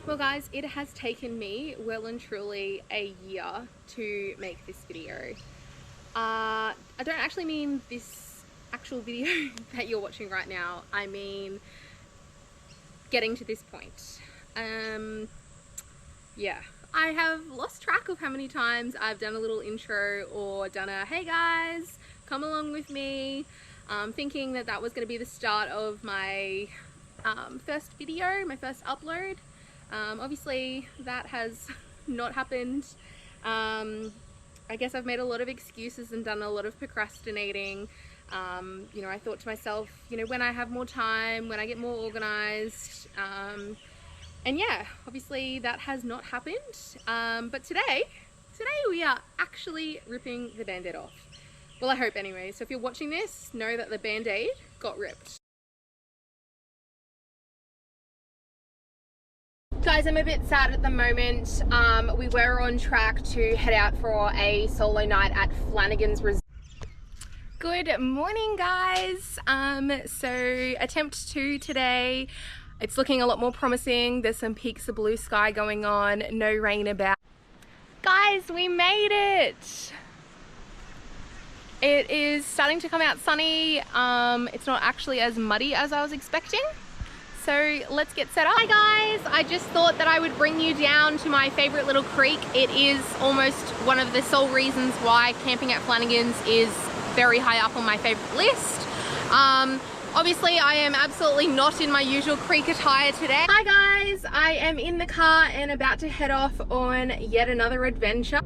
Well guys, it has taken me well and truly a year to make this video. I don't actually mean this actual video that you're watching right now. I mean getting to this point. Yeah, I have lost track of how many times I've done a little intro or done a hey guys, come along with me, thinking that that was going to be the start of my first video, my first upload. Obviously that has not happened. I guess I've made a lot of excuses and done a lot of procrastinating. You know, I thought to myself, you know, when I have more time, when I get more organized, and yeah, obviously that has not happened. But today we are actually ripping the band-aid off. Well, I hope anyway. So if you're watching this, know that the band-aid got ripped. Guys, I'm a bit sad at the moment. We were on track to head out for a solo night at Flanagan's Resort. Good morning, guys. So attempt 2 today. It's looking a lot more promising. There's some peaks of blue sky going on, no rain about. Guys, we made it. It is starting to come out sunny. It's not actually as muddy as I was expecting. So let's get set up. Hi guys, I just thought that I would bring you down to my favorite little creek. It is almost one of the sole reasons why camping at Flanagan's is very high up on my favorite list. Obviously I am absolutely not in my usual creek attire today. Hi guys, I am in the car and about to head off on yet another adventure.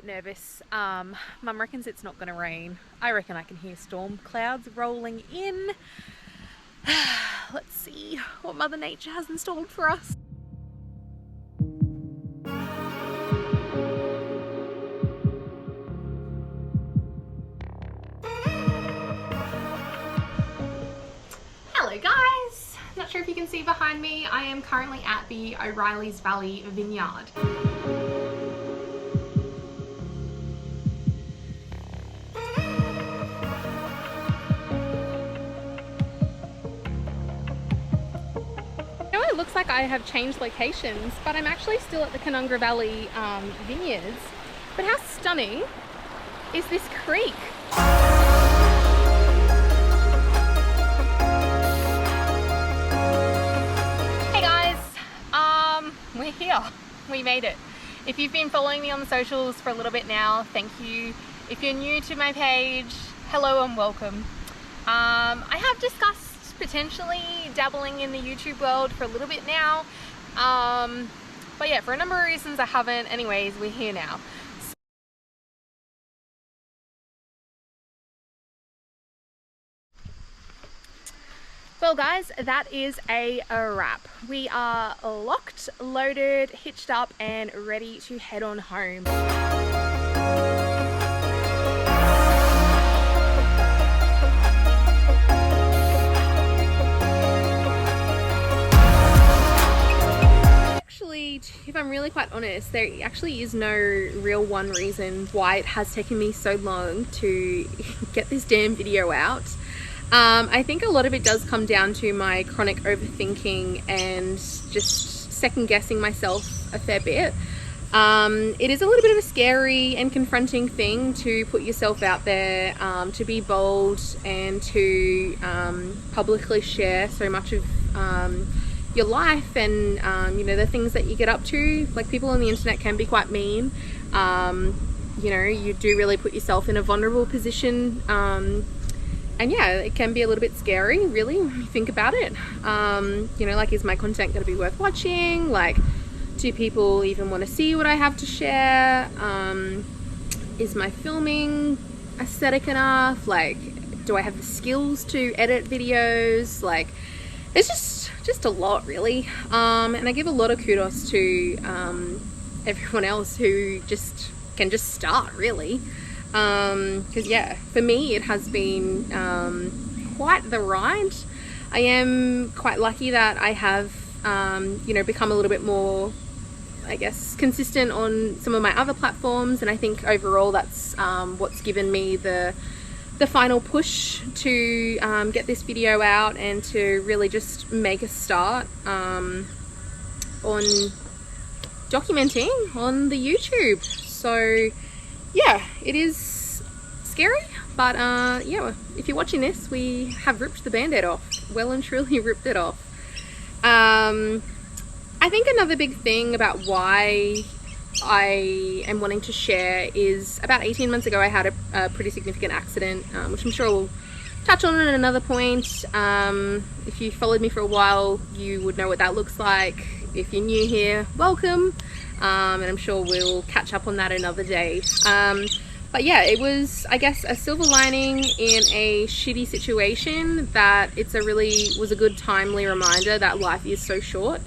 Nervous. Mum reckons it's not going to rain. I reckon I can hear storm clouds rolling in. Let's see what Mother Nature has installed for us. Hello guys! Not sure if you can see behind me, I am currently at the O'Reilly's Valley Vineyard. It looks like I have changed locations, but I'm actually still at the Canungra Valley Vineyards. But how stunning is this creek? Hey guys, we're here. We made it. If you've been following me on the socials for a little bit now, thank you. If you're new to my page, hello and welcome. I have discussed potentially dabbling in the YouTube world for a little bit now, but yeah, for a number of reasons I haven't. Anyways, we're here now. Well guys, that is a wrap. We are locked, loaded, hitched up and ready to head on home. If I'm really quite honest, there actually is no real one reason why it has taken me so long to get this damn video out. I think a lot of it does come down to my chronic overthinking and just second guessing myself a fair bit. It is a little bit of a scary and confronting thing to put yourself out there, to be bold and to publicly share so much of your life and you know, the things that you get up to. Like, people on the internet can be quite mean. You know, you do really put yourself in a vulnerable position, and yeah, it can be a little bit scary, really, when you think about it. You know, like, is my content going to be worth watching? Like, do people even want to see what I have to share? Is my filming aesthetic enough? Like, do I have the skills to edit videos? Like, it's just a lot, really. And I give a lot of kudos to everyone else who can just start, really. Because yeah, for me it has been quite the ride. I am quite lucky that I have you know, become a little bit more, I guess, consistent on some of my other platforms, and I think overall that's what's given me the final push to get this video out and to really just make a start on documenting on the YouTube. So yeah, it is scary, but yeah, if you're watching this, we have ripped the band-aid off, well and truly ripped it off. I think another big thing about why I am wanting to share is, about 18 months ago I had a pretty significant accident, which I'm sure we'll touch on at another point. If you followed me for a while, you would know what that looks like. If you're new here, welcome, and I'm sure we'll catch up on that another day. But yeah, it was, I guess, a silver lining in a shitty situation, that was a good timely reminder that life is so short,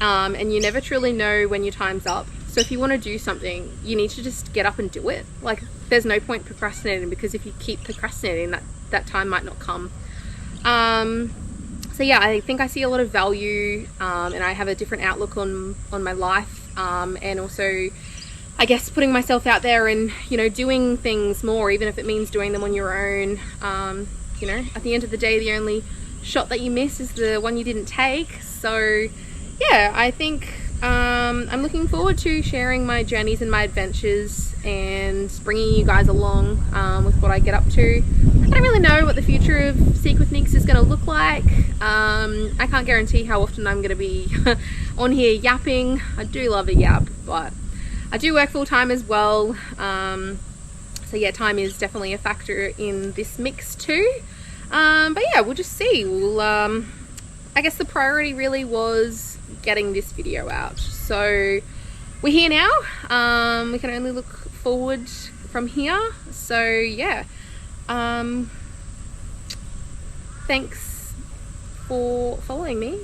and you never truly know when your time's up. So if you want to do something, you need to just get up and do it. Like, there's no point procrastinating, because if you keep procrastinating, that time might not come. So yeah, I think I see a lot of value, and I have a different outlook on my life, and also, I guess, putting myself out there and, you know, doing things more, even if it means doing them on your own. You know, at the end of the day, the only shot that you miss is the one you didn't take. So yeah, I think I'm looking forward to sharing my journeys and my adventures and bringing you guys along with what I get up to. I don't really know what the future of Seek with Neeks is going to look like. I can't guarantee how often I'm going to be on here yapping. I do love a yap, but I do work full time as well. So yeah, time is definitely a factor in this mix too. But yeah, we'll just see. I guess the priority really was getting this video out. So we're here now. We can only look forward from here. So yeah, thanks for following me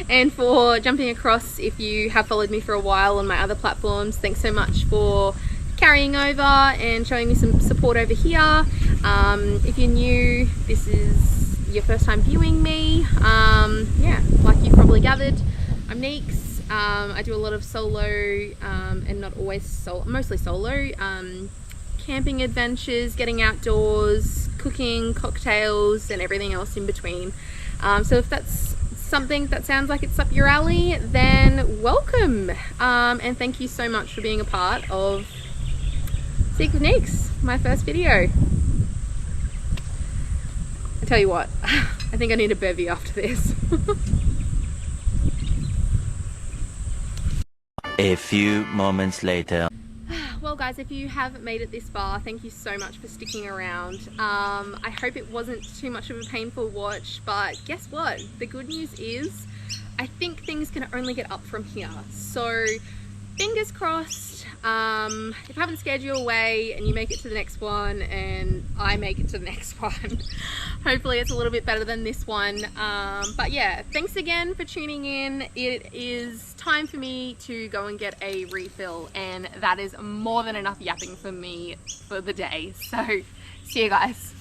and for jumping across. If you have followed me for a while on my other platforms, thanks so much for carrying over and showing me some support over here. If you're new, this is your first time viewing me, yeah, like you've probably gathered, I'm Neeks. I do a lot of solo and not always solo, mostly solo, camping adventures, getting outdoors, cooking, cocktails, and everything else in between. So if that's something that sounds like it's up your alley, then welcome, and thank you so much for being a part of Seek with Neeks, my first video. I tell you what, I think I need a bevy after this. A few moments later. Well guys, if you have made it this far, thank you so much for sticking around. I hope it wasn't too much of a painful watch, but guess what? The good news is, I think things can only get up from here. So fingers crossed, if I haven't scared you away and you make it to the next one and I make it to the next one, hopefully it's a little bit better than this one. But yeah, thanks again for tuning in. It is time for me to go and get a refill, and that is more than enough yapping for me for the day. So see you guys.